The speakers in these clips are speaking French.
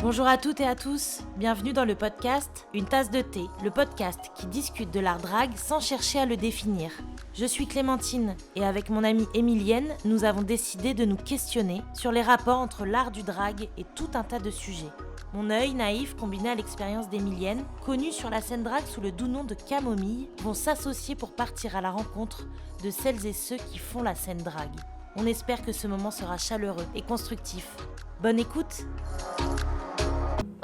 Bonjour à toutes et à tous, bienvenue dans le podcast Une tasse de thé, le podcast qui discute de l'art drague sans chercher à le définir. Je suis Clémentine et avec mon amie Émilienne, nous avons décidé de nous questionner sur les rapports entre l'art du drague et tout un tas de sujets. Mon œil naïf combiné à l'expérience d'Émilienne, connue sur la scène drague sous le doux nom de Camomille, vont s'associer pour partir à la rencontre de celles et ceux qui font la scène drague. On espère que ce moment sera chaleureux et constructif. Bonne écoute!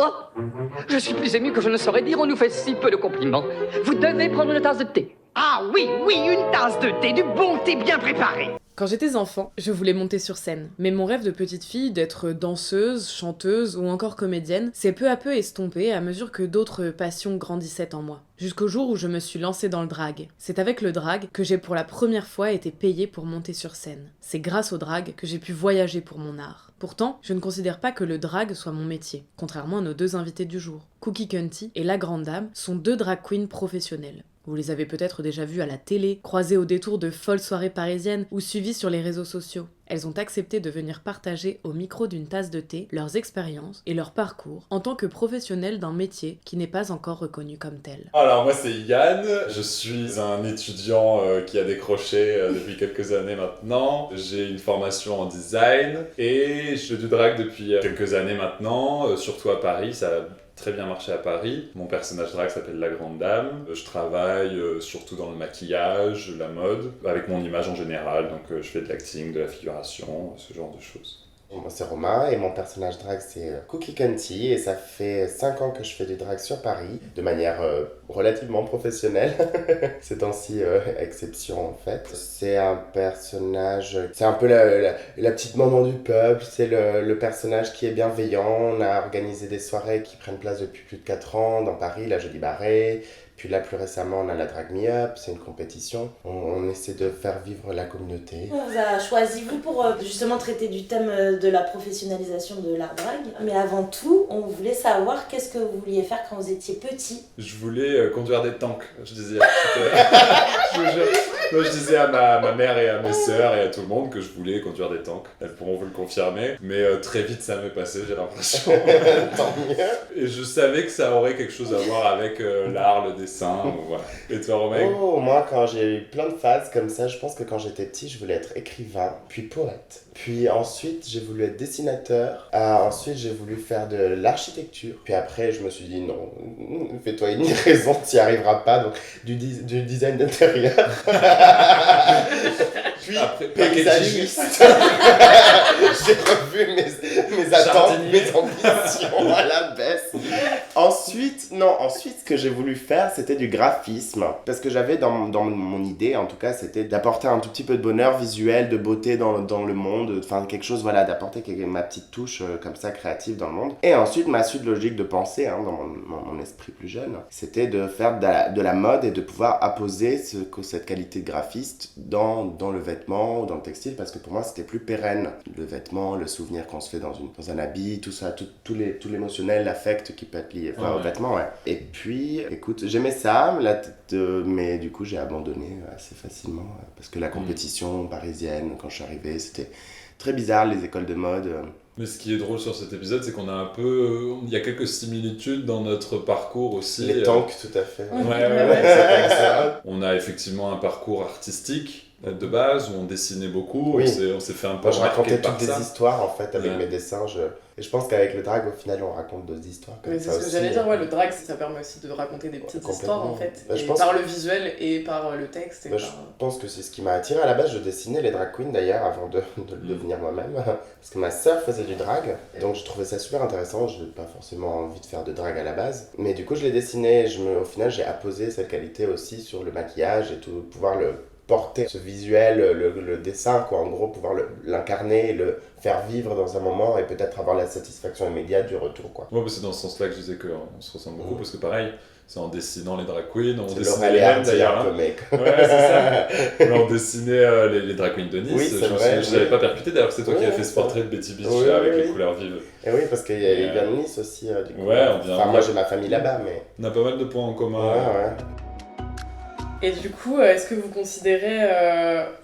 Oh, je suis plus ému que je ne saurais dire, on nous fait si peu de compliments. Vous devez prendre une tasse de thé. Ah oui, une tasse de thé, du bon thé bien préparé. Quand j'étais enfant, je voulais monter sur scène, mais mon rêve de petite fille d'être danseuse, chanteuse ou encore comédienne s'est peu à peu estompé à mesure que d'autres passions grandissaient en moi. Jusqu'au jour où je me suis lancée dans le drag. C'est avec le drag que j'ai pour la première fois été payée pour monter sur scène. C'est grâce au drag que j'ai pu voyager pour mon art. Pourtant, je ne considère pas que le drag soit mon métier, contrairement à nos deux invités du jour. Cookie Cunty et La Grande Dame sont deux drag queens professionnelles. Vous les avez peut-être déjà vues à la télé, croisées au détour de folles soirées parisiennes ou suivies sur les réseaux sociaux. Elles ont accepté de venir partager au micro d'une tasse de thé leurs expériences et leur parcours en tant que professionnelles d'un métier qui n'est pas encore reconnu comme tel. Alors moi c'est Yann, je suis un étudiant qui a décroché depuis quelques années maintenant. J'ai une formation en design et je fais du drag depuis quelques années maintenant, surtout à Paris. Ça a très bien marché à Paris. Mon personnage drag s'appelle La Grande Dame. Je travaille surtout dans le maquillage, la mode, avec mon image en général. Donc je fais de l'acting, de la figuration, ce genre de choses. Moi c'est Romain et mon personnage drag c'est Cookie Cunty et ça fait 5 ans que je fais du drag sur Paris de manière relativement professionnelle. Ces temps-ci, exception en fait. C'est un personnage, c'est un peu la petite maman du peuple, c'est le personnage qui est bienveillant. On a organisé des soirées qui prennent place depuis plus de 4 ans dans Paris, la Jolie Barrée. Puis là, plus récemment, on a la Drag Me Up, c'est une compétition. On essaie de faire vivre la communauté. On vous a choisi, vous, pour justement traiter du thème de la professionnalisation de l'art drague. Mais avant tout, on voulait savoir qu'est-ce que vous vouliez faire quand vous étiez petit. Je voulais conduire des tanks, je disais. Moi, je disais à ma mère et à mes sœurs et à tout le monde que je voulais conduire des tanks. Elles pourront vous le confirmer. Mais très vite, ça m'est passé, j'ai l'impression. Tant mieux. Et je savais que ça aurait quelque chose à voir avec l'art, le dessin. Voilà. Et toi, Romain? Oh, moi, quand j'ai eu plein de phases comme ça, je pense que quand j'étais petit, je voulais être écrivain, puis poète. Puis ensuite, j'ai voulu être dessinateur. Ensuite, j'ai voulu faire de l'architecture. Puis après, je me suis dit non, fais-toi une raison, tu n'y arriveras pas. Donc, du design d'intérieur. Puis, après, paysagiste. J'ai revu mes attentes, mes ambitions à la baisse. Ensuite, ce que j'ai voulu faire, c'était du graphisme. Parce que j'avais dans mon idée, en tout cas, c'était d'apporter un tout petit peu de bonheur visuel, de beauté dans le monde. Enfin, quelque chose, voilà, d'apporter ma petite touche comme ça, créative dans le monde. Et ensuite, ma suite logique de pensée, dans mon esprit plus jeune, c'était de faire de la mode et de pouvoir apposer cette qualité de graphiste dans le vêtement ou dans le textile, parce que pour moi, c'était plus pérenne. Le vêtement, le souvenir qu'on se fait dans un habit, tout ça, tout l'émotionnel, l'affect qui peut être lié au vêtement, ouais. Et puis, écoute, j'aimais ça, mais du coup, j'ai abandonné assez facilement, parce que la compétition parisienne, quand je suis arrivé, c'était très bizarre, les écoles de mode. Mais ce qui est drôle sur cet épisode, c'est qu'on a il y a quelques similitudes dans notre parcours aussi. Les tanks, tout à fait. Ouais, c'est comme ça. On a effectivement un parcours artistique de base où on dessinait beaucoup. Oui. On s'est fait un peu Moi, je racontais par toutes ça. des histoires en fait avec mes dessins. Et je pense qu'avec le drag, au final, on raconte d'autres histoires. Comme Mais ça c'est ce que aussi. j'allais dire, le drag, ça permet aussi de raconter des petites histoires en fait. Bah, Et par le visuel et par le texte. Je pense que c'est ce qui m'a attiré. À la base, je dessinais les drag queens d'ailleurs avant de le devenir moi-même. Parce que ma sœur faisait du drag. Donc je trouvais ça super intéressant. Je n'avais pas forcément envie de faire de drag à la base. Mais du coup, je l'ai dessiné. Au final, j'ai apposé cette qualité aussi sur le maquillage et tout, pouvoir le porter ce visuel, le dessin, quoi, en gros, pouvoir l'incarner, le faire vivre dans un moment et peut-être avoir la satisfaction immédiate du retour, quoi. Ouais, c'est dans ce sens-là que je disais qu'on se ressemble beaucoup, parce que pareil, c'est en dessinant les drag queens, on C'est dessinait les mêmes d'ailleurs. un peu, mec. Ouais, c'est ça. On dessinait les drag queens de Nice. Oui, c'est vrai. Je l'avais pas percuté d'ailleurs, c'est toi qui as fait ce portrait de Betty Beach avec les couleurs vives. Et oui, parce qu'il vient de Nice aussi, du coup. Ouais, on vient. Enfin, moi j'ai ma famille là-bas, mais. On a pas mal de points en commun. Ouais. Et du coup, est-ce que vous considérez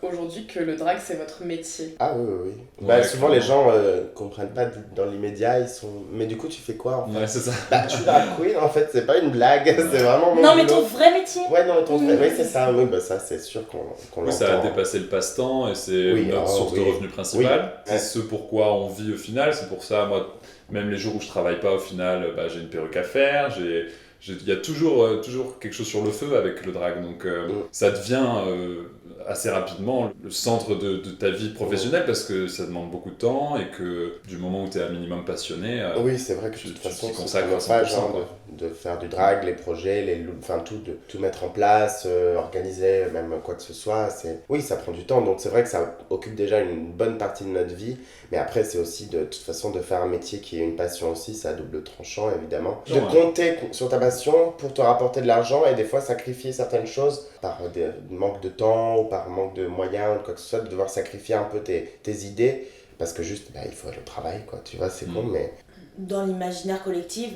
aujourd'hui que le drag c'est votre métier ? Ah oui. Ouais, Souvent les gens comprennent pas dans l'immédiat, ils sont... Mais du coup tu fais quoi en fait? Ouais, c'est ça. Je suis drag queen en fait, c'est pas une blague, c'est vraiment mon Non, mais boulot. ton vrai métier. Ouais, non, ton vrai... Oui, c'est ça, oui, ça c'est sûr qu'on Oui, l'entend. ça a dépassé le passe-temps et c'est notre source de revenus principale. Oui. C'est ce pourquoi on vit au final. C'est pour ça, moi, même les jours où je travaille pas, au final, j'ai une perruque à faire. Il y a toujours quelque chose sur le feu avec le drag. Donc, ça devient assez rapidement le centre de ta vie professionnelle parce que ça demande beaucoup de temps et que du moment où tu es un minimum passionné, oui, c'est vrai que de toute tu façon, t'y c'est consacres à 100%. chronophage de faire du drag, les projets, les looks, enfin tout, de tout mettre en place, organiser même quoi que ce soit. Oui, ça prend du temps, donc c'est vrai que ça occupe déjà une bonne partie de notre vie. Mais après, c'est aussi de toute façon de faire un métier qui est une passion aussi, c'est à double tranchant évidemment. De compter sur ta passion pour te rapporter de l'argent et des fois sacrifier certaines choses par manque de temps ou par manque de moyens ou quoi que ce soit, de devoir sacrifier un peu tes idées parce que juste, il faut aller au travail quoi, tu vois, c'est con mais... Dans l'imaginaire collectif,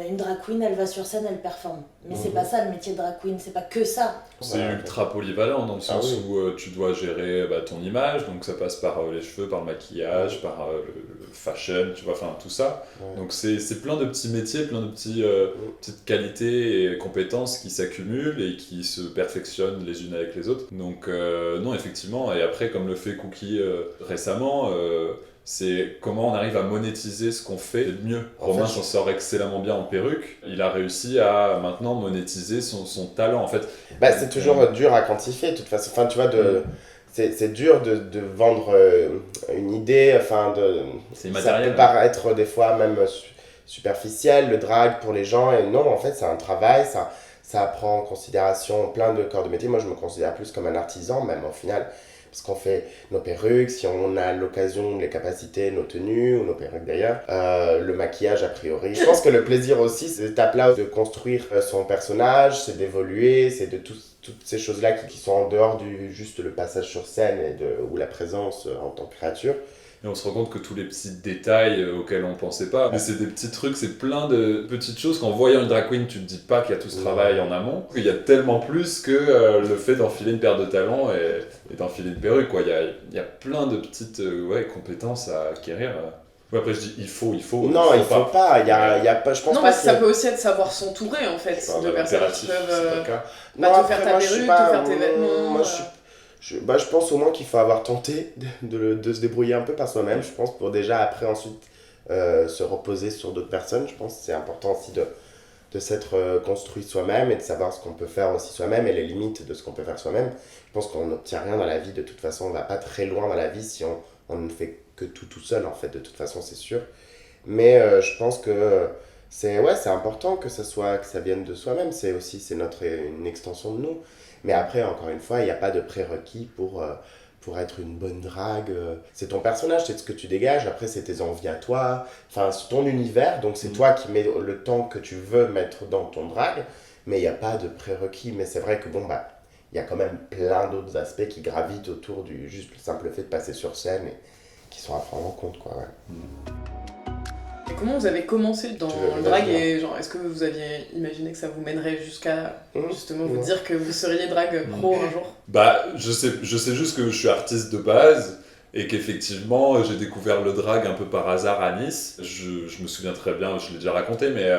une drag queen, elle va sur scène, elle performe. Mais c'est pas ça le métier de drag queen, c'est pas que ça. C'est ultra polyvalent dans le sens où tu dois gérer ton image, donc ça passe par les cheveux, par le maquillage, par le fashion, tu vois, enfin tout ça. Ouais. Donc c'est plein de petits métiers, plein de petites qualités et compétences qui s'accumulent et qui se perfectionnent les unes avec les autres. Donc non, effectivement, et après comme le fait Cookie récemment, c'est comment on arrive à monétiser ce qu'on fait de mieux. Romain s'en sort excellemment bien en perruque. Il a réussi à maintenant monétiser son talent en fait. C'est toujours dur à quantifier de toute façon. Enfin, tu vois, c'est dur de vendre une idée. Enfin, c'est immatériel. Ça peut paraître des fois même superficiel, le drag pour les gens. Et non, en fait, c'est un travail. Ça prend en considération plein de corps de métier. Moi, je me considère plus comme un artisan même au final. Parce qu'on fait nos perruques, si on a l'occasion, les capacités, nos tenues, ou nos perruques d'ailleurs, le maquillage a priori. Je pense que le plaisir aussi, c'est cette étape-là de construire son personnage, c'est d'évoluer, c'est de toutes ces choses-là qui sont en dehors du juste le passage sur scène ou la présence en tant que créature. Et on se rend compte que tous les petits détails auxquels on pensait pas, mais c'est des petits trucs, c'est plein de petites choses qu'en voyant une drag queen, tu te dis pas qu'il y a tout ce travail en amont. Il y a tellement plus que le fait d'enfiler une paire de talons et d'enfiler une perruque, quoi. Il y a plein de petites compétences à acquérir. Ouais, après je dis il faut. Non, il faut pas. Il y a pas. Je pense non, pas. Non, ça peut aussi être savoir s'entourer en fait de personnes qui peuvent te faire ta perruque, te faire tes vêtements. Moi, je pense au moins qu'il faut avoir tenté de se débrouiller un peu par soi-même, je pense, pour déjà après ensuite se reposer sur d'autres personnes. Je pense que c'est important aussi de s'être construit soi-même et de savoir ce qu'on peut faire aussi soi-même et les limites de ce qu'on peut faire soi-même. Je pense qu'on n'obtient rien dans la vie, de toute façon, on va pas très loin dans la vie si on ne fait que tout seul, en fait, de toute façon, c'est sûr. Mais je pense que c'est important que ça vienne de soi-même, c'est une extension de nous. Mais après, encore une fois, il n'y a pas de prérequis pour être une bonne drague. C'est ton personnage, c'est ce que tu dégages. Après, c'est tes envies à toi. Enfin, c'est ton univers. Donc, c'est toi qui mets le temps que tu veux mettre dans ton drague. Mais il n'y a pas de prérequis. Mais c'est vrai que il y a quand même plein d'autres aspects qui gravitent autour du juste le simple fait de passer sur scène et qui sont à prendre en compte, quoi. Ouais. Et comment vous avez commencé dans le drag et est-ce que vous aviez imaginé que ça vous mènerait jusqu'à justement vous dire que vous seriez drag pro un jour ? Je sais juste que je suis artiste de base et qu'effectivement j'ai découvert le drag un peu par hasard à Nice. Je me souviens très bien, je l'ai déjà raconté, mais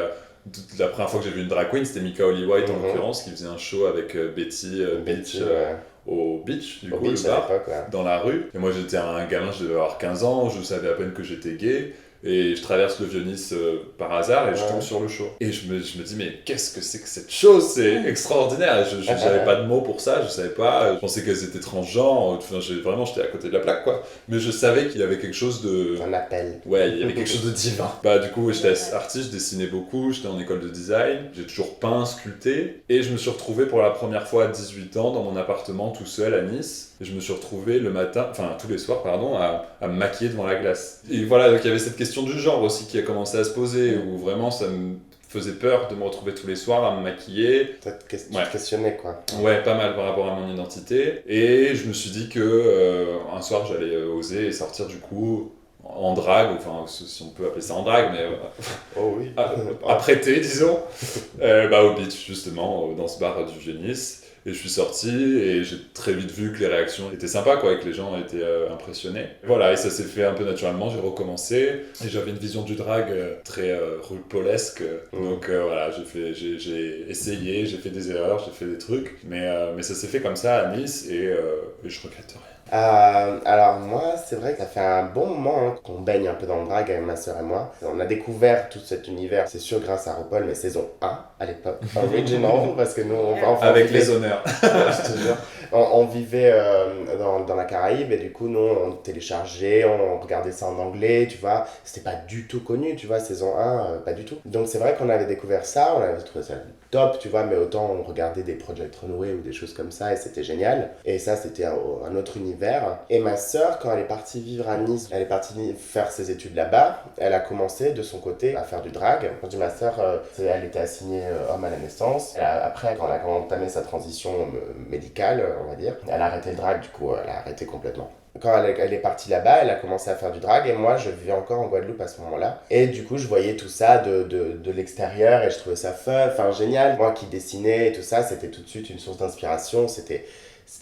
la première fois que j'ai vu une drag queen, c'était Mika Holly White en l'occurrence, qui faisait un show avec Betty Beach au beach, du coup, le bar, dans la rue. Et moi j'étais un gamin, je devais avoir 15 ans, je savais à peine que j'étais gay. Et je traverse le Vieux-Nice par hasard et je tombe sur le show. Et je me dis, mais qu'est-ce que c'est que cette chose ? C'est extraordinaire. Je n'avais pas de mots pour ça, je savais pas. Je pensais qu'elles étaient transgenres. Enfin, j'étais à côté de la plaque, quoi. Mais je savais qu'il y avait quelque chose de... Un appel. Ouais, il y avait quelque chose de divin. Du coup, j'étais artiste, je dessinais beaucoup, j'étais en école de design. J'ai toujours peint, sculpté. Et je me suis retrouvé pour la première fois à 18 ans dans mon appartement tout seul à Nice. Et je me suis retrouvé tous les soirs, à me maquiller devant la glace. Et voilà, donc il y avait cette question du genre aussi qui a commencé à se poser, où vraiment ça me faisait peur de me retrouver tous les soirs à me maquiller. Peut-être tu te questionnais, quoi. Ouais, pas mal par rapport à mon identité. Et je me suis dit que un soir j'allais oser sortir du coup en drague, enfin si on peut appeler ça en drague, mais oh oui. à prêter, disons, au beach justement, dans ce bar du Vieux-Nice. Et je suis sorti et j'ai très vite vu que les réactions étaient sympas, quoi, et que les gens étaient impressionnés. Voilà, et ça s'est fait un peu naturellement, j'ai recommencé. Et j'avais une vision du drag très RuPaulesque. Donc voilà, j'ai essayé, j'ai fait des erreurs, j'ai fait des trucs. Mais ça s'est fait comme ça à Nice et je regrette rien. Alors moi, c'est vrai que ça fait un bon moment qu'on baigne un peu dans le drag avec ma sœur et moi. On a découvert tout cet univers, c'est sûr grâce à RuPaul, mais saison 1 à l'époque, original, parce que nous, avec les honneurs. Je te jure. On vivait dans la Caraïbe et du coup, nous, on téléchargeait, on regardait ça en anglais, tu vois. C'était pas du tout connu, tu vois, saison 1, pas du tout. Donc c'est vrai qu'on avait découvert ça, on avait trouvé ça top, tu vois, mais autant on regardait des Project Runway ou des choses comme ça et c'était génial. Et ça, c'était un autre univers. Et ma sœur, quand elle est partie vivre à Nice, elle est partie faire ses études là-bas, elle a commencé de son côté à faire du drag. Quand je dis ma sœur, elle était assignée homme à la naissance. Après, quand elle a entamé sa transition médicale, on va dire, elle a arrêté le drag, du coup, elle a arrêté complètement. Quand elle est partie là-bas, elle a commencé à faire du drag et moi je vivais encore en Guadeloupe à ce moment-là. Et du coup je voyais tout ça de l'extérieur et je trouvais ça fun, génial. Moi qui dessinais et tout ça, c'était tout de suite une source d'inspiration, c'était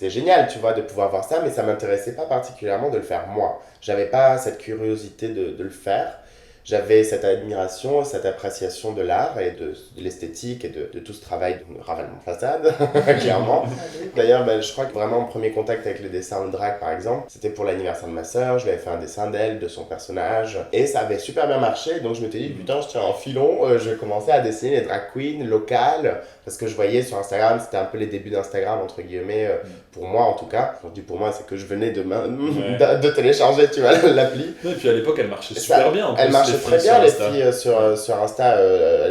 génial, tu vois, de pouvoir voir ça, mais ça m'intéressait pas particulièrement de le faire moi. J'avais pas cette curiosité de le faire. J'avais cette admiration, cette appréciation de l'art et de l'esthétique et de tout ce travail de ravalement de façade, clairement. D'ailleurs, je crois que vraiment mon premier contact avec le dessin en drag, par exemple, c'était pour l'anniversaire de ma sœur. Je lui avais fait un dessin d'elle, de son personnage. Et ça avait super bien marché. Donc je m'étais dit, putain, je tiens en filon. Je commençais à dessiner les drag queens locales. Parce que je voyais sur Instagram, c'était un peu les débuts d'Instagram, entre guillemets, pour moi en tout cas. Quand je dis pour moi, c'est que je venais de télécharger, tu vois, l'appli. Et puis à l'époque, elle marchait super bien. Elle marchait très bien, les filles sur Insta.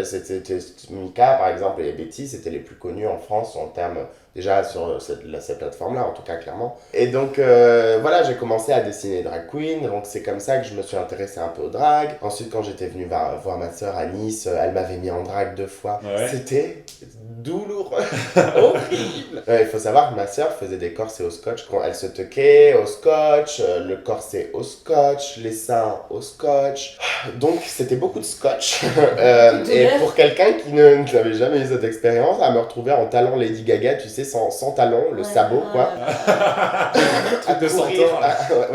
C'était Mika, par exemple, et Betty, c'était les plus connues en France en termes, déjà sur cette plateforme-là, en tout cas, clairement. Et donc, voilà, j'ai commencé à dessiner drag queen. Donc, c'est comme ça que je me suis intéressé un peu au drag. Ensuite, quand j'étais venue voir ma sœur à Nice, elle m'avait mis en drag 2 fois. Ouais. C'était douloureux, horrible. Il faut savoir que ma sœur faisait des corsets au scotch. Quand elle se tuckait au scotch, le corset au scotch, les seins au scotch. Donc, c'était beaucoup de scotch. Et pour quelqu'un qui n'avait jamais eu cette expérience, à me retrouver en talons Lady Gaga, tu sais, sans talons, le sabot, quoi. À courir,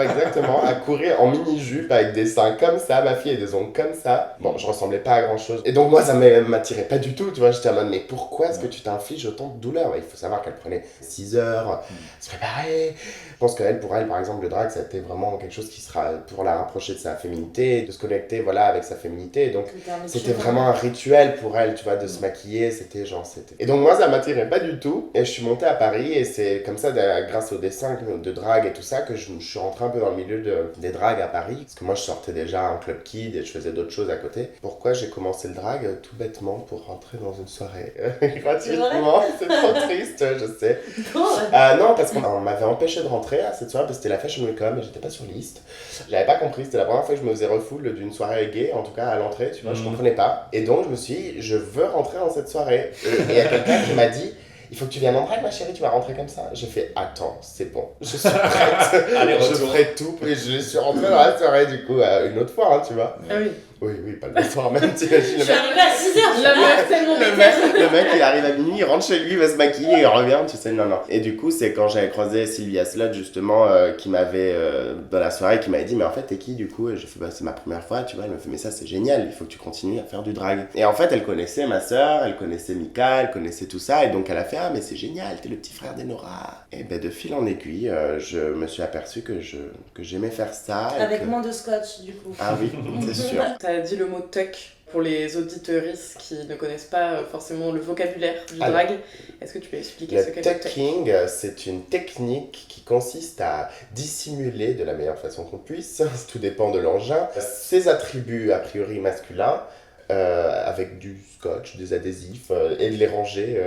exactement, à courir en mini-jupe avec des seins comme ça, ma fille et des ongles comme ça. Bon, je ressemblais pas à grand-chose. Et donc, moi, ça m'attirait pas du tout, tu vois. J'étais en mode, mais pourquoi est-ce que tu t'infliges autant de douleur? Il faut savoir qu'elle prenait 6 heures, se préparer. Je pense pour elle, par exemple, le drag, ça a été vraiment quelque chose qui sera pour la rapprocher de sa féminité, de se connecter, voilà, avec sa féminité. Et donc, c'était vraiment un rituel pour elle, tu vois, de se maquiller, c'était. Et donc, moi, ça m'attirait pas du tout. Et je suis montée à Paris et c'est comme ça, grâce au dessin de drag et tout ça, que je suis rentrée un peu dans le milieu des drags à Paris. Parce que moi, je sortais déjà en club kid et je faisais d'autres choses à côté. Pourquoi j'ai commencé le drag? Tout bêtement, pour rentrer dans une soirée gratuitement. C'est trop triste, je sais. Non, parce qu'on m'avait empêché de rentrer à cette soirée parce que c'était la Fashion Week et j'étais pas sur liste. J'avais pas compris, c'était la première fois que je me faisais refoule d'une soirée gay, en tout cas à l'entrée, tu vois, je comprenais pas. Et donc, je me suis dit, je veux rentrer dans cette soirée. Et il y a quelqu'un qui m'a dit, il faut que tu viennes en drag, ma chérie, tu vas rentrer comme ça. J'ai fait, attends, c'est bon, je suis prête. Allez, je ferai tout. Et je suis rentrée dans la soirée, du coup, une autre fois, hein, tu vois. Ah oui. Oui, pas le soir même, t'imagines. Je suis arrivée à 6h, la meuf tellement le mec, il arrive à minuit, il rentre chez lui, il va se maquiller, il revient, tu sais, non. Et du coup, c'est quand j'avais croisé Sylvia Slot, justement, qui m'avait, dans la soirée, qui m'avait dit, mais en fait, t'es qui, du coup? Et j'ai fait, bah, c'est ma première fois, tu vois. Elle m'a fait, mais ça, c'est génial, il faut que tu continues à faire du drag. Et en fait, elle connaissait ma sœur, elle connaissait Mika, elle connaissait tout ça, et donc elle a fait, ah, mais c'est génial, t'es le petit frère d'Enora. Et ben, de fil en aiguille, je me suis aperçu que j'aimais faire ça. Avec moins de scotch, du coup. Ah oui, c'est sûr. T'as dit le mot tuck. Pour les auditeuristes qui ne connaissent pas forcément le vocabulaire du drag, est-ce que tu peux expliquer ce qu'est le tucking? C'est une technique qui consiste à dissimuler de la meilleure façon qu'on puisse, tout dépend de l'engin, ses attributs a priori masculins, avec du scotch, des adhésifs, et de les ranger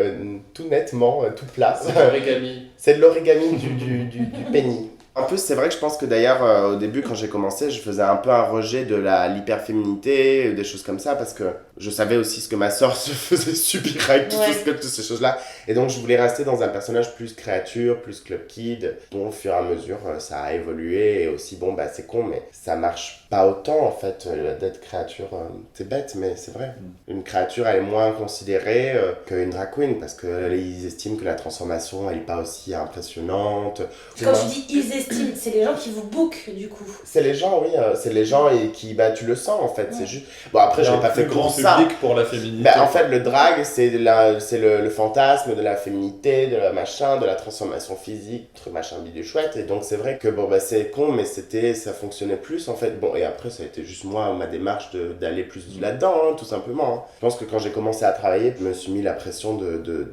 tout nettement, tout plat. C'est l'origami. C'est de l'origami du penny. En plus, c'est vrai que je pense que d'ailleurs, au début, quand j'ai commencé, je faisais un peu un rejet de l'hyperféminité, des choses comme ça, parce que je savais aussi ce que ma sœur se faisait subir avec toutes ces choses-là. Et donc, je voulais rester dans un personnage plus créature, plus club kid. Bon, au fur et à mesure, ça a évolué. Et aussi, bon, bah, c'est con, mais ça marche pas autant en fait d'être créature. C'est bête, mais c'est vrai. Une créature, elle est moins considérée qu'une drag queen parce qu'ils estiment que la transformation, elle est pas aussi impressionnante. Quand tu dis ils estiment, c'est les gens qui vous bookent du coup. C'est les gens, oui, c'est les gens et qui, tu le sens en fait. C'est juste. Bon, après, j'ai pas fait grand pour ça. public pour la féminité. En fait, le drag, c'est le fantasme de la féminité, de la machin, de la transformation physique, truc machin bidule chouette. Et donc, c'est vrai que c'est con, mais ça fonctionnait plus en fait. Bon, et après, ça a été juste moi, ma démarche d'aller plus là-dedans, hein, tout simplement. Hein. Je pense que quand j'ai commencé à travailler, je me suis mis la pression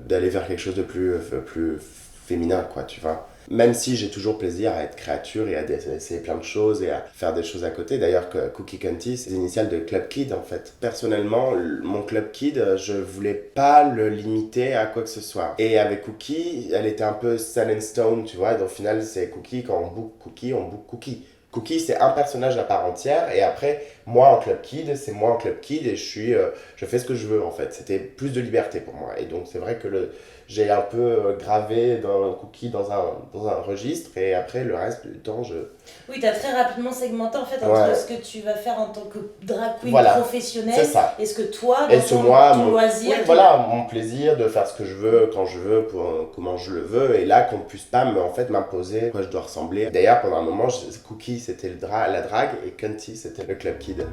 d'aller vers quelque chose de plus féminin, quoi, tu vois. Même si j'ai toujours plaisir à être créature et à essayer plein de choses et à faire des choses à côté. D'ailleurs, Cookie Cunty, c'est l'initiale de Club Kid en fait. Personnellement, mon Club Kid, je voulais pas le limiter à quoi que ce soit. Et avec Cookie, elle était un peu set in stone, tu vois. Et donc, au final, c'est Cookie, quand on book Cookie, on book Cookie. Cookie, c'est un personnage à part entière. Et après, moi en Club Kid, c'est moi en Club Kid et je fais ce que je veux en fait. C'était plus de liberté pour moi. Et donc, c'est vrai que j'ai un peu gravé dans Cookie dans un registre et après le reste du temps Oui, t'as très rapidement segmenté en fait entre ce que tu vas faire en tant que drag queen professionnelle et ce que toi, dans ton loisir... Oui, mon plaisir de faire ce que je veux, quand je veux, comment je le veux et là qu'on ne puisse pas m'imposer à quoi je dois ressembler. D'ailleurs, pendant un moment, Cookie c'était la drague et Cunty c'était le Club Kid.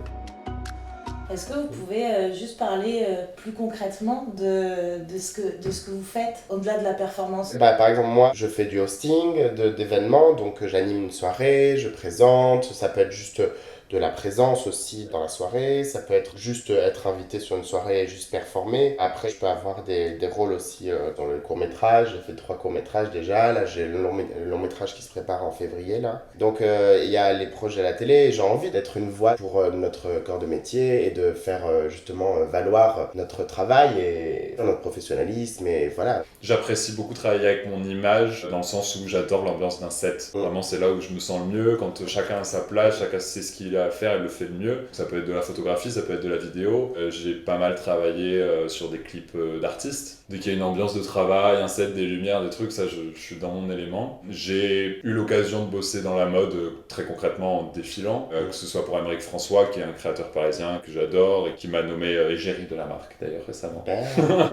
Est-ce que vous pouvez juste parler plus concrètement de ce que vous faites au-delà de la performance ? Par exemple, moi, je fais du hosting d'événements, donc j'anime une soirée, je présente, ça peut être juste de la présence aussi dans la soirée, ça peut être juste être invité sur une soirée et juste performer. Après, je peux avoir des rôles aussi dans le court-métrage, j'ai fait 3 courts-métrages déjà, là j'ai le long-métrage qui se prépare en février là. Donc il y a les projets à la télé et j'ai envie d'être une voix pour notre corps de métier et de faire justement valoir notre travail et notre professionnalisme et voilà. J'apprécie beaucoup travailler avec mon image dans le sens où j'adore l'ambiance d'un set. Vraiment, c'est là où je me sens le mieux, quand chacun a sa place, chacun sait ce qu'il a à faire, il le fait le mieux. Ça peut être de la photographie, ça peut être de la vidéo. J'ai pas mal travaillé sur des clips d'artistes. Dès qu'il y a une ambiance de travail, un set, des lumières, des trucs, ça je suis dans mon élément. J'ai eu l'occasion de bosser dans la mode très concrètement en défilant, que ce soit pour Aymeric François qui est un créateur parisien que j'adore et qui m'a nommé égérie de la marque d'ailleurs récemment.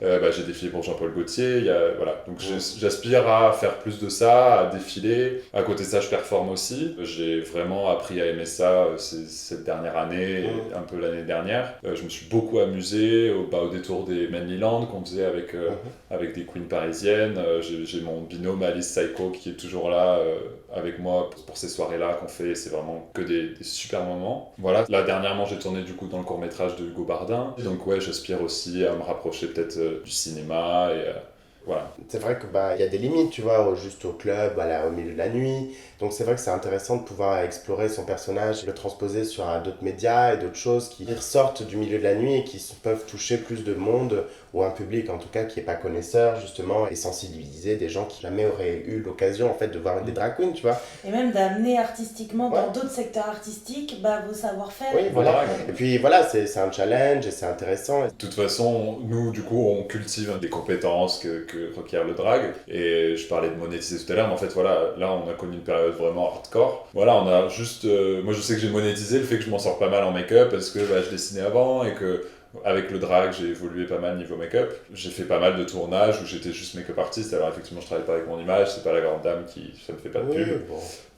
J'ai défilé pour Jean-Paul Gaultier, voilà. Donc j'aspire à faire plus de ça, à défiler. À côté de ça, je performe aussi. J'ai vraiment appris à aimer ça cette dernière année et un peu l'année dernière. Je me suis beaucoup amusé au détour des Manlyland qu'on faisait avec des queens parisiennes. J'ai mon binôme Alice Saiko qui est toujours là avec moi pour ces soirées-là qu'on fait. C'est vraiment que des super moments. Voilà. Là, dernièrement, j'ai tourné du coup dans le court-métrage de Hugo Bardin. Donc ouais, j'aspire aussi à me rapprocher peut-être du cinéma et voilà. C'est vrai que y a des limites, tu vois, juste au club, au milieu de la nuit. Donc c'est vrai que c'est intéressant de pouvoir explorer son personnage, le transposer sur d'autres médias et d'autres choses qui ressortent du milieu de la nuit et qui peuvent toucher plus de monde ou un public en tout cas qui n'est pas connaisseur justement et sensibiliser des gens qui jamais auraient eu l'occasion en fait de voir des drag queens, tu vois. Et même d'amener artistiquement dans d'autres secteurs artistiques vos savoir-faire. Oui, voilà. Et puis voilà, c'est un challenge et c'est intéressant. De toute façon, nous du coup on cultive des compétences que requiert le drag et je parlais de monétiser tout à l'heure mais en fait voilà, là on a connu une période vraiment hardcore. Voilà, on a juste moi je sais que j'ai monétisé le fait que je m'en sors pas mal en make-up parce que je dessinais avant et que avec le drag, j'ai évolué pas mal niveau make-up. J'ai fait pas mal de tournages où j'étais juste make-up artiste. Alors effectivement, je travaille pas avec mon image, c'est pas la grande dame ça me fait pas de pub.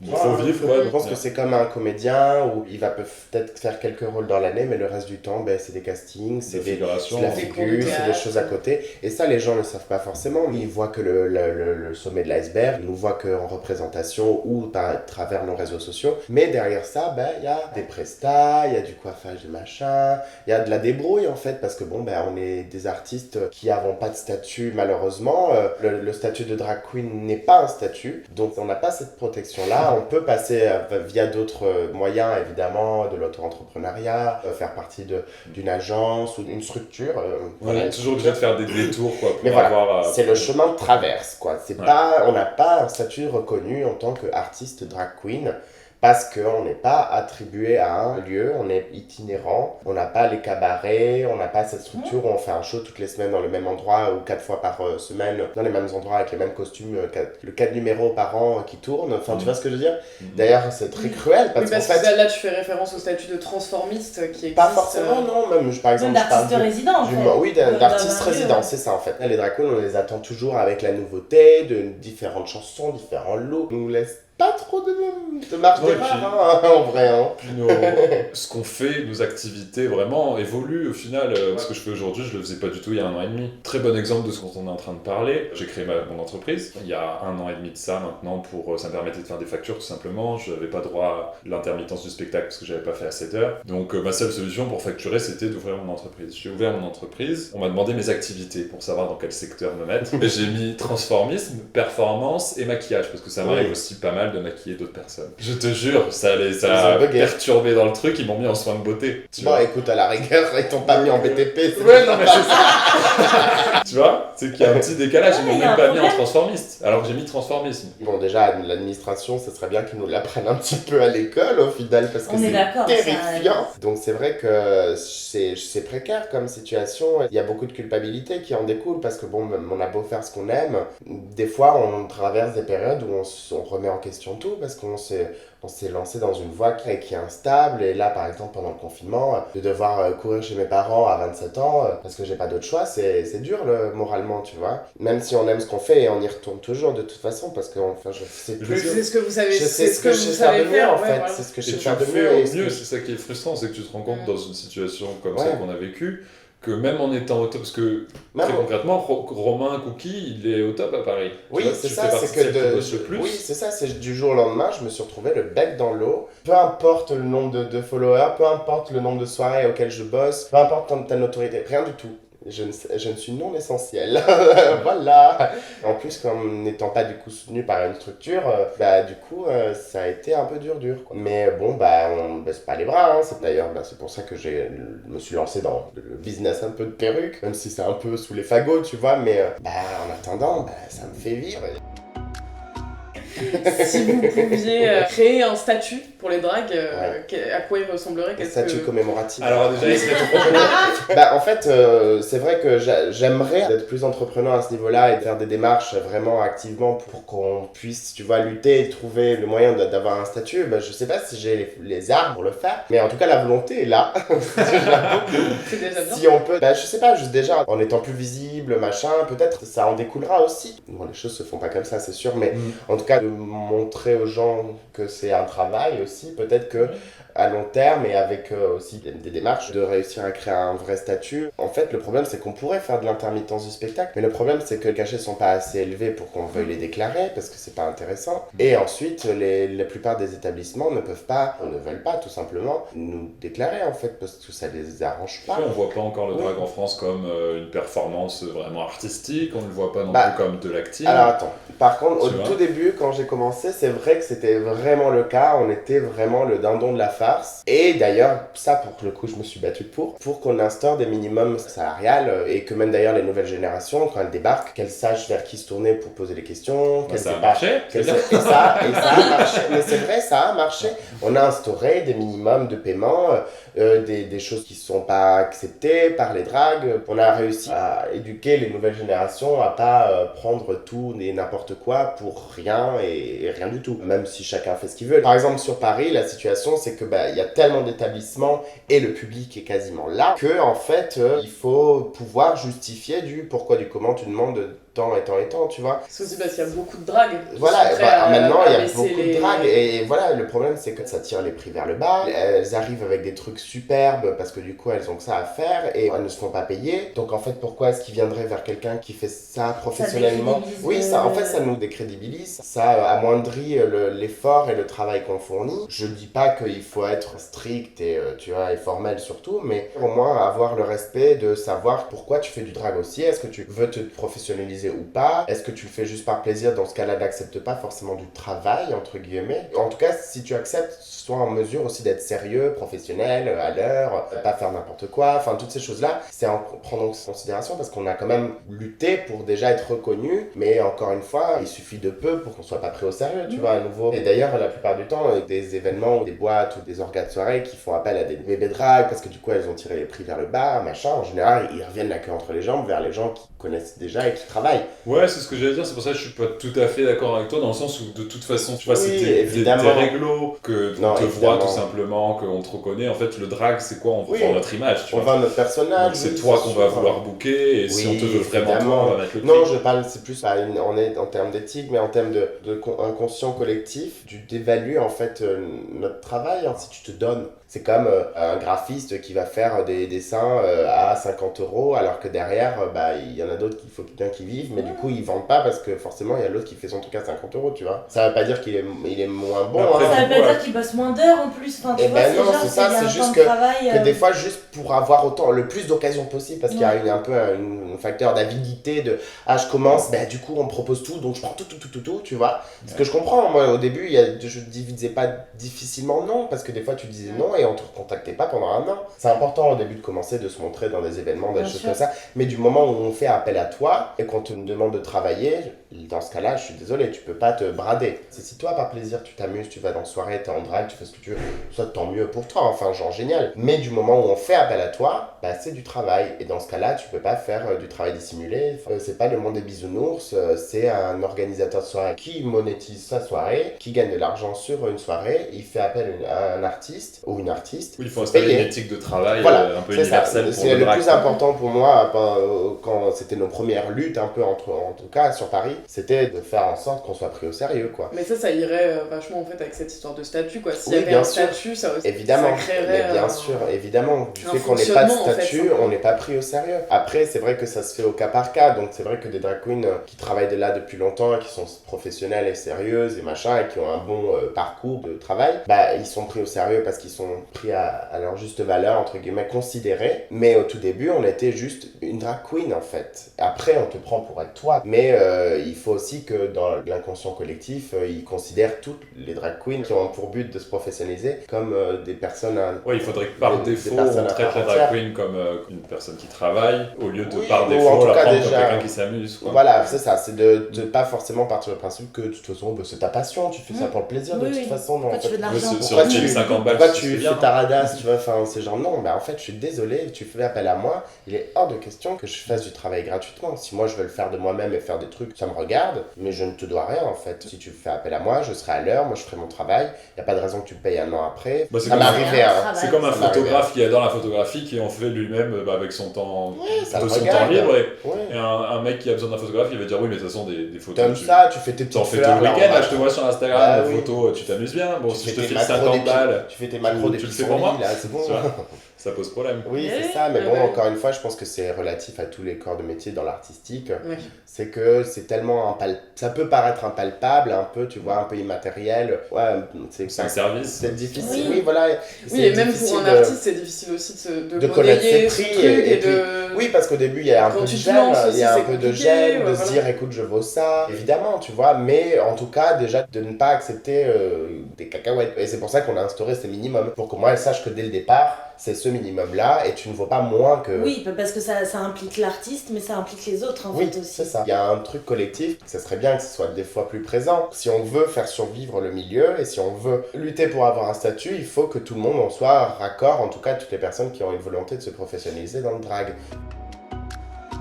Il faut vivre, quoi. Je pense que c'est comme un comédien où il va peut-être faire quelques rôles dans l'année, mais le reste du temps, c'est des castings, c'est de la figure, c'est des choses à côté. Et ça, les gens ne le savent pas forcément. Ils voient que le sommet de l'iceberg, ils nous voient qu'en représentation ou à travers nos réseaux sociaux. Mais derrière ça, il y a des prestats, il y a du coiffage de machin, il y a de la débrouille en fait, parce que on est des artistes qui n'avons pas de statut malheureusement. Le statut de drag queen n'est pas un statut, donc on n'a pas cette protection-là. On peut passer via d'autres moyens, évidemment, de l'auto-entrepreneuriat, faire partie d'une agence ou d'une structure. On est toujours obligé de faire des détours, quoi, pour avoir... c'est le chemin de traverse, quoi. On n'a pas un statut reconnu en tant qu'artiste drag queen. Parce qu'on n'est pas attribué à un lieu, on est itinérant, on n'a pas les cabarets, on n'a pas cette structure où on fait un show toutes les semaines dans le même endroit ou 4 fois par semaine dans les mêmes endroits avec les mêmes costumes, le 4 numéros par an qui tournent, enfin tu vois ce que je veux dire. D'ailleurs c'est très cruel parce qu'en fait... là tu fais référence au statut de transformiste qui existe... Pas forcément non, même par exemple je parle d'artiste résident en fait. Oui, d'artiste résident, c'est ça en fait. Les drag queens on les attend toujours avec la nouveauté, de différentes chansons, différents looks, on nous laisse pas trop de marge d'erreur en vrai. Puis ce qu'on fait, nos activités vraiment évoluent au final. Ce que je fais aujourd'hui, je le faisais pas du tout il y a 1 an et demi. Très bon exemple de ce dont on est en train de parler. J'ai créé mon entreprise il y a 1 an et demi de ça maintenant ça me permettait de faire des factures tout simplement. Je n'avais pas droit à l'intermittence du spectacle parce que j'avais pas fait assez d'heures. Donc ma seule solution pour facturer c'était d'ouvrir mon entreprise. J'ai ouvert mon entreprise, on m'a demandé mes activités pour savoir dans quel secteur me mettre. Et j'ai mis transformisme, performance et maquillage parce que ça m'arrive aussi pas mal de maquiller d'autres personnes. Je te jure, ça a perturbé dans le truc, ils m'ont mis en soins de beauté. Écoute, à la rigueur, ils t'ont pas mis en BTP. Ouais, non, mais c'est ça. Tu vois, c'est qu'il y a un petit décalage, ils m'ont même pas mis en transformiste, alors que j'ai mis transformisme. Bon, déjà, l'administration, ça serait bien qu'ils nous l'apprennent un petit peu à l'école, au final, parce que c'est terrifiant. Donc c'est vrai que c'est précaire comme situation. Il y a beaucoup de culpabilité qui en découle, parce que bon, on a beau faire ce qu'on aime, des fois, on traverse des périodes où on remet en question tout, parce qu'on s'est lancé dans une voie qui est instable, et là par exemple pendant le confinement, de devoir courir chez mes parents à 27 ans parce que j'ai pas d'autre choix, c'est dur moralement, tu vois. Même si on aime ce qu'on fait, et on y retourne toujours de toute façon, parce que je sais plus. C'est ce que vous savez, c'est ce que je sais faire de mieux en fait, c'est ce que je sais faire de mieux. C'est ça qui est frustrant, c'est que tu te rends compte dans une situation comme ça qu'on a vécue, que même en étant au top, parce que très concrètement, Romain Cookie, il est au top à Paris. Oui, c'est ça, c'est que oui, c'est ça, c'est du jour au lendemain, je me suis retrouvé le bec dans l'eau. Peu importe le nombre de followers, peu importe le nombre de soirées auxquelles je bosse, peu importe ta notoriété, rien du tout. Je ne suis non essentiel. Voilà. En plus, comme n'étant pas du coup soutenu par une structure, ça a été un peu dur quoi. Mais bon, on baisse pas les bras. C'est d'ailleurs, c'est pour ça que je me suis lancé dans le business un peu de perruque, même si c'est un peu sous les fagots, tu vois. Mais en attendant, ça me fait vivre. Si vous pouviez créer un statut pour les drags, à quoi il ressemblerait? Un statut commémoratif. Alors déjà, il serait trop en fait, c'est vrai que j'aimerais être plus entrepreneur à ce niveau-là et faire des démarches vraiment activement pour qu'on puisse, tu vois, lutter et trouver le moyen d'avoir un statut. Je sais pas si j'ai les armes pour le faire, mais en tout cas, la volonté est là. C'est déjà bien. Si on peut, je sais pas, juste déjà, en étant plus visible, machin, peut-être ça en découlera aussi. Bon, les choses se font pas comme ça, c'est sûr, mais en tout cas, de montrer aux gens que c'est un travail aussi, peut-être que à long terme et avec aussi des démarches de réussir à créer un vrai statut. En fait, le problème c'est qu'on pourrait faire de l'intermittence du spectacle, mais le problème c'est que les cachets sont pas assez élevés pour qu'on veuille les déclarer parce que c'est pas intéressant. Et ensuite, la plupart des établissements ne peuvent pas, ou ne veulent pas tout simplement, nous déclarer en fait parce que ça les arrange pas. On voit pas encore le drag en France comme une performance vraiment artistique, on le voit pas non plus comme de l'acting. Alors attends, par contre, au tout début, quand j'ai commencé, c'est vrai que c'était vraiment le cas, on était vraiment le dindon de la farce. Et d'ailleurs, ça pour le coup, je me suis battu pour qu'on instaure des minimums salariales et que même d'ailleurs les nouvelles générations, quand elles débarquent, qu'elles sachent vers qui se tourner pour poser les questions. Ça a marché. Et ça a marché. Mais c'est vrai, ça a marché. On a instauré des minimums de paiement, des choses qui ne sont pas acceptées par les drags. On a réussi à éduquer les nouvelles générations à pas prendre tout et n'importe quoi pour rien et rien du tout. Même si chacun fait ce qu'il veut. Par exemple, sur Paris, la situation, c'est que il y a tellement d'établissements et le public est quasiment là que en fait il faut pouvoir justifier du pourquoi du comment tu demandes temps et temps et temps, tu vois. C'est aussi parce qu'il y a beaucoup de dragues. Voilà, maintenant il y a beaucoup de dragues et voilà, le problème c'est que ça tire les prix vers le bas, elles arrivent avec des trucs superbes parce que du coup elles ont que ça à faire et elles ne se font pas payer, donc en fait pourquoi est-ce qu'ils viendraient vers quelqu'un qui fait ça professionnellement? Oui, ça en fait ça nous décrédibilise, ça amoindrit l'effort et le travail qu'on fournit. Je dis pas qu'il faut être strict et tu vois, et formel surtout, mais au moins avoir le respect de savoir pourquoi tu fais du drag aussi, est-ce que tu veux te professionnaliser plaît ou pas. Est-ce que tu le fais juste par plaisir? Dans ce cas-là, n'accepte pas forcément du travail, entre guillemets. En tout cas, si tu acceptes, sois en mesure aussi d'être sérieux, professionnel, à l'heure, pas faire n'importe quoi. Enfin, toutes ces choses-là, c'est à prendre en considération parce qu'on a quand même lutté pour déjà être reconnu. Mais encore une fois, il suffit de peu pour qu'on soit pas pris au sérieux, tu vois, à nouveau. Et d'ailleurs, la plupart du temps, des événements ou des boîtes ou des orgas de soirée qui font appel à des bébés drags parce que du coup, elles ont tiré les prix vers le bas, machin. En général, ils reviennent la queue entre les jambes vers les gens qui connaissent déjà et qui travaillent. Ouais, c'est ce que j'allais dire, c'est pour ça que je suis pas tout à fait d'accord avec toi, dans le sens où de toute façon, tu vois, Oui, c'est évidemment. des réglos, que Non, on te évidemment. voit tout simplement, qu'on te reconnaît. En fait, le drag, c'est quoi? On Oui. vend notre image, tu On vois. vend notre personnage. Donc c'est oui, toi c'est qu'on va sûr. vouloir booker, et si Oui, on te veut vraiment évidemment. toi, on va mettre le prix. Non, je parle, c'est plus en termes d'éthique, mais en termes de inconscient collectif, tu dévalues en fait notre travail. Si tu te donnes, c'est comme un graphiste qui va faire des dessins à 50 €, alors que derrière, il y en a d'autres qu'il faut bien qu'ils vivent, mais du coup, ils vendent pas parce que forcément, il y a l'autre qui fait son truc à 50 €, tu vois. Ça veut pas dire qu'il est moins bon. Après, Ça veut pas Ouais. dire qu'il bosse moins d'heures en plus. Enfin, tu Eh vois, ben c'est non, genre, c'est ça, il y a c'est un juste temps de que travail. des fois, juste pour avoir le plus d'occasions possible, parce qu'il y a Ouais. un peu un facteur d'avidité de je commence, du coup, on me propose tout, donc je prends tout, tu vois. Ce que je comprends, moi, au début, je disais pas difficilement non, parce que des fois, tu disais non et on te contactait pas pendant un an. C'est important au début de commencer, de se montrer dans des événements, des Bien choses sûr. comme ça, mais du moment où on fait appel à toi et qu'on te demande de travailler, dans ce cas-là, je suis désolé, tu peux pas te brader. C'est si toi, par plaisir, tu t'amuses, tu vas dans une soirée, t'es en drague, tu fais ce que tu veux, soit tant mieux pour toi, enfin, genre génial. Mais du moment où on fait appel à toi, c'est du travail. Et dans ce cas-là, tu peux pas faire du travail dissimulé. C'est pas le monde des bisounours, c'est un organisateur de soirée qui monétise sa soirée, qui gagne de l'argent sur une soirée, il fait appel à un artiste ou une artiste. Oui, il faut installer Payé. une éthique de travail Voilà, un peu c'est ça. universelle pour C'est le le drag. plus important pour moi quand c'était nos premières luttes un peu en tout cas sur Paris, c'était de faire en sorte qu'on soit pris au sérieux, quoi. Mais ça irait vachement en fait avec cette histoire de statut, quoi. S'il y Oui, avait bien un sûr. statut, ça aussi, Évidemment, ça créerait mais bien sûr, évidemment, du un fait qu'on n'ait pas de fonctionnement, en fait, statut, simplement. on n'est pas pris au sérieux. Après, c'est vrai que ça se fait au cas par cas, donc c'est vrai que des drag queens qui travaillent de là depuis longtemps, qui sont professionnelles et sérieuses et machin, et qui ont un bon parcours de travail, ils sont pris au sérieux parce qu'ils sont pris à leur juste valeur, entre guillemets, considérés. Mais au tout début, on était juste une drag queen, en fait. Après, on te prend pour être toi. Mais il faut aussi que dans l'inconscient collectif, ils considèrent toutes les drag queens qui ont pour but de se professionnaliser comme des personnes... Ouais, il faudrait que par des défaut, personnes on à traite part la entière. drag queen comme une personne qui travaille, au lieu de Oui, par ou défaut en tout la cas prendre déjà- comme quelqu'un qui s'amuse, quoi. Voilà, c'est ça, c'est de pas forcément partir du principe que de toute façon, c'est ta passion, tu fais ça Mm. pour le plaisir, Oui, de toute oui. façon. Non, Pourquoi en tu fait, veux de Ouais, l'argent sur Pourquoi un tu- film 50 balles, pourquoi c'est tu bien, fais ta radasse, tu vois, enfin, c'est genre non, en fait, je suis désolé, tu fais appel à moi, il est hors de question que je fasse du travail gratuitement. Si moi je veux le faire de moi-même et faire des trucs, ça me regarde, mais je ne te dois rien en fait. Si tu fais appel à moi, je serai à l'heure, moi je ferai mon travail, il n'y a pas de raison que tu me payes un an après. Bah, c'est Ça comme m'est un arrivé, hein. C'est comme un Ça m'est photographe qui adore la photographie, qui en fait lui-même avec son temps, ça de le son regarde. temps libre. Ouais. Et un mec qui a besoin d'un photographe, il va dire oui, mais de toute façon, des photos. T'aimes ça, tu fais tes T'en petites fais tout fleurs. le là, week-end, en là, bas. je te vois sur Instagram, Bah des oui. photos, tu t'amuses bien. Bon, Tu si fais je te tes file macros 50 des balles, Tu fais tes macros des tu le petits fais pour moi là, c'est bon. Tu vois. Ça pose problème. Oui, Oui, c'est ça, mais oui, bon, oui. encore une fois, je pense que c'est relatif à tous les corps de métier dans l'artistique. Ouais. C'est que c'est tellement ça peut paraître impalpable, un peu, tu vois, un peu immatériel. Ouais, C'est un service. c'est difficile. Oui. Oui, voilà. Oui, c'est et même difficile pour un artiste, c'est difficile aussi de connaître ses monnayer prix son truc et puis- de... Oui, parce qu'au début, il y a un Quand peu de tu te gêne, lances il y a aussi, un c'est peu de compliqué, gêne, de ouais, se voilà. dire, écoute, je vaux ça, évidemment, tu vois, mais en tout cas, déjà, de ne pas accepter des cacahuètes. Et c'est pour ça qu'on a instauré ces minimums, pour que moi, elle sache que dès le départ, c'est ce minimum-là, et tu ne vaux pas moins que... Oui, parce que ça implique l'artiste, mais ça implique les autres en Oui, fait aussi. c'est ça. Il y a un truc collectif, ça serait bien que ce soit des fois plus présent. Si on veut faire survivre le milieu et si on veut lutter pour avoir un statut, il faut que tout le monde en soit raccord, en tout cas toutes les personnes qui ont une volonté de se professionnaliser dans le drag.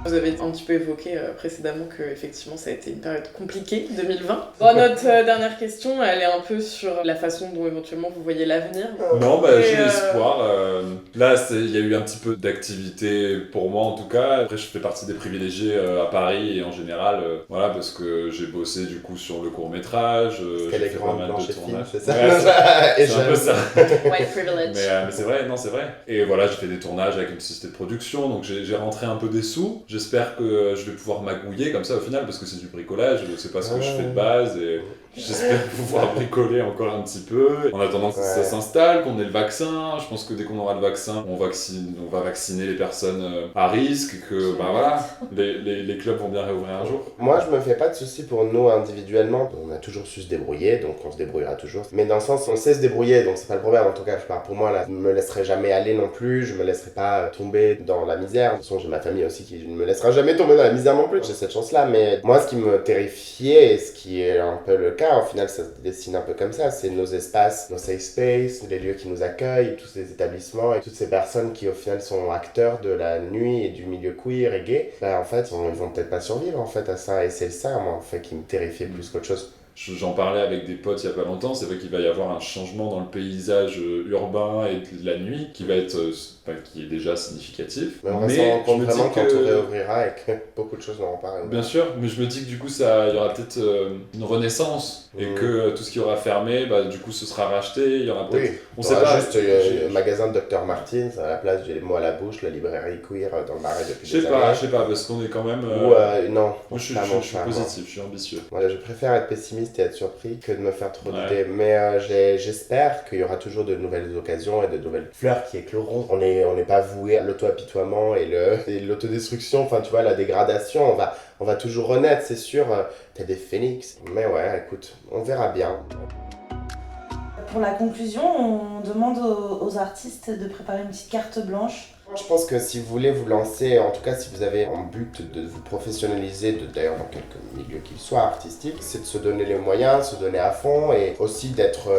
Vous avez un petit peu évoqué précédemment que effectivement ça a été une période compliquée, 2020. Bon, notre dernière question, elle est un peu sur la façon dont éventuellement vous voyez l'avenir. Non, Et, j'ai l'espoir. Là, il y a eu un petit peu d'activité pour moi en tout cas. Après, je fais partie des privilégiés à Paris et en général, voilà, parce que j'ai bossé du coup sur le court-métrage. Parce qu'elle j'ai est fait grande, pas mal blanche de et fine, tournages. c'est ça. Ouais, Et c'est un peu jeune. ça. White privilege. Mais c'est vrai, non, c'est vrai. Et voilà, j'ai fait des tournages avec une société de production, donc j'ai rentré un peu des sous. J'espère que je vais pouvoir magouiller comme ça au final, parce que c'est du bricolage, c'est pas ce que je fais de base, et j'espère pouvoir bricoler encore un petit peu. En attendant que ça s'installe, qu'on ait le vaccin, je pense que dès qu'on aura le vaccin, on va vacciner les personnes à risque, que voilà, les clubs vont bien réouvrir un jour. Moi, je me fais pas de soucis pour nous individuellement. On a toujours su se débrouiller, donc on se débrouillera toujours. Mais dans le sens, on sait se débrouiller, donc c'est pas le problème. En tout cas, je parle pour moi, là, je me laisserai jamais aller non plus, je me laisserai pas tomber dans la misère. De toute façon, j'ai ma famille aussi qui ne me laissera jamais tomber dans la misère non plus. J'ai cette chance-là, mais moi, ce qui me terrifiait, et ce qui est un peu le cas, au final, ça se dessine un peu comme ça, c'est nos espaces, nos safe space, les lieux qui nous accueillent, tous ces établissements et toutes ces personnes qui, au final, sont acteurs de la nuit et du milieu queer et gay. En fait, ils vont peut-être pas survivre, en fait, à ça, et c'est ça, moi, en fait, qui me terrifiait plus qu'autre chose. J'en parlais avec des potes il y a pas longtemps, c'est vrai qu'il va y avoir un changement dans le paysage urbain et de la nuit qui va être, qui est déjà significatif. Mais on va s'en rendre compte vraiment quand on réouvrira et que beaucoup de choses n'auront pas réouvert. Bien sûr, mais je me dis que du coup il y aura peut-être une renaissance et que tout ce qui aura fermé, du coup ce sera racheté, il y aura peut-être... On sait pas, juste le magasin de Dr Martins, à la place j'ai les mots à la bouche, la librairie queer dans le Marais depuis des années. Je sais pas, parce qu'on est quand même... non. Moi je suis positif, je suis ambitieux. Voilà, je préfère être pessimiste et être surpris que de me faire trop d'idées. Mais j'espère qu'il y aura toujours de nouvelles occasions et de nouvelles fleurs qui écloront. On n'est pas voué à l'auto-apitoiement et l'autodestruction, enfin tu vois, la dégradation. On va toujours renaître, c'est sûr. T'as des phénix. Mais ouais, écoute, on verra bien. Pour la conclusion, on demande aux artistes de préparer une petite carte blanche. Je pense que si vous voulez vous lancer, en tout cas si vous avez en but de vous professionnaliser, d'ailleurs dans quelque milieu qu'il soit artistique, c'est de se donner les moyens, se donner à fond et aussi d'être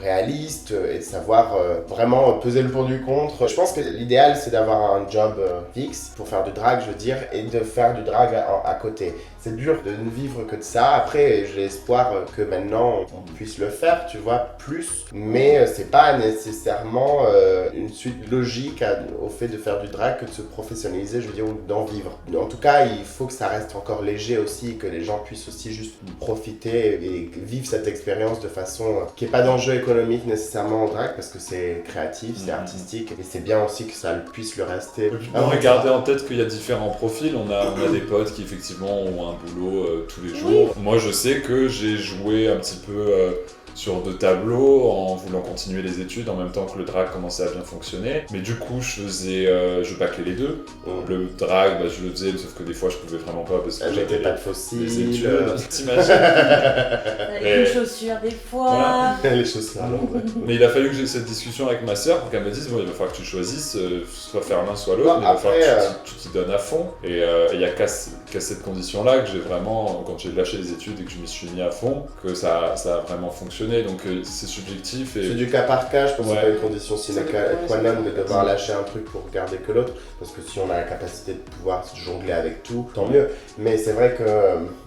réaliste et de savoir vraiment peser le pour du contre. Je pense que l'idéal c'est d'avoir un job fixe pour faire du drag, je veux dire, et de faire du drag à côté. C'est dur de ne vivre que de ça. Après, j'ai espoir que maintenant on puisse le faire, tu vois, plus. Mais c'est pas nécessairement une suite logique au fait de faire du drag que de se professionnaliser, je veux dire, ou d'en vivre. En tout cas, il faut que ça reste encore léger aussi, que les gens puissent aussi juste profiter et vivre cette expérience de façon qui n'est pas d'enjeu économique nécessairement en drag, parce que c'est créatif, c'est artistique, et c'est bien aussi que ça puisse le rester. Regardez en tête qu'il y a différents profils. On a des potes qui effectivement ont un boulot tous les jours. Moi, je sais que j'ai joué un petit peu sur 2 tableaux en voulant continuer les études en même temps que le drag commençait à bien fonctionner. Mais du coup, je bâclais les deux. Le drag, je le faisais, sauf que des fois, je pouvais vraiment pas parce que j'avais pas de fossiles. Les études, t'imagines. Les chaussures des fois. Voilà. Les chaussures. Mais il a fallu que j'ai cette discussion avec ma sœur pour qu'elle me dise il va falloir que tu choisisses, soit faire l'un soit l'autre, mais il va falloir que tu t'y donnes à fond. Et il y a qu'à cette condition-là que j'ai vraiment, quand j'ai lâché les études et que je m'y suis mis à fond, que ça a vraiment fonctionné. Donc c'est subjectif. C'est du cas par cas, je pense que c'est pas une condition sine qua non de devoir lâcher un truc pour garder que l'autre, parce que si on a la capacité de pouvoir jongler avec tout, tant mieux. Mais c'est vrai que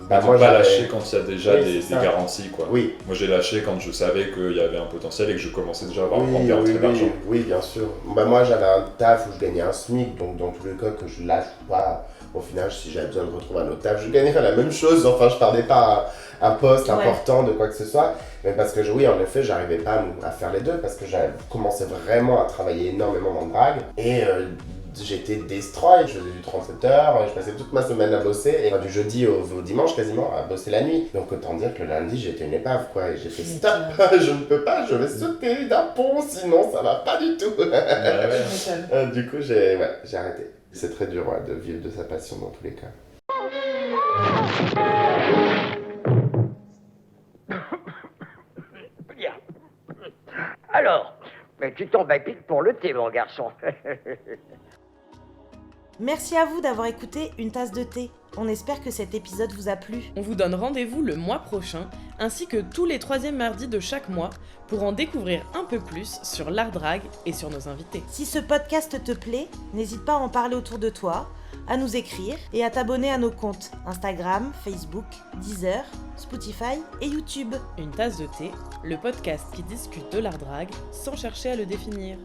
moi pas lâcher quand il y a déjà des garanties, quoi. Oui. Moi j'ai lâché quand je savais qu'il y avait un potentiel et que je commençais déjà à avoir envie de d'argent. Oui, bien sûr. Moi j'avais un taf où je gagnais un SMIC, donc dans tous les cas que je lâche pas, au final si j'avais besoin de retrouver un autre taf, je gagnerais la même chose. Enfin, je perdais pas un poste important de quoi que ce soit, mais parce que oui, en effet, j'arrivais pas à faire les deux, parce que j'avais commencé vraiment à travailler énormément dans le drag, et j'étais destroy, je faisais du 37 heures, je passais toute ma semaine à bosser, et du jeudi au dimanche quasiment, à bosser la nuit. Donc autant dire que le lundi, j'étais une épave, quoi, et j'ai fait stop, je ne peux pas, je vais sauter d'un pont, sinon ça va pas du tout. Du coup, j'ai arrêté. C'est très dur de vivre de sa passion dans tous les cas. Bien. Alors, mais tu tombes à pic pour le thé, mon garçon. Merci à vous d'avoir écouté Une tasse de thé. On espère que cet épisode vous a plu. On vous donne rendez-vous le mois prochain, ainsi que tous les 3e mardis de chaque mois, pour en découvrir un peu plus sur l'art drag et sur nos invités. Si ce podcast te plaît, n'hésite pas à en parler autour de toi, à nous écrire et à t'abonner à nos comptes Instagram, Facebook, Deezer, Spotify et YouTube. Une tasse de thé, le podcast qui discute de l'art drag sans chercher à le définir.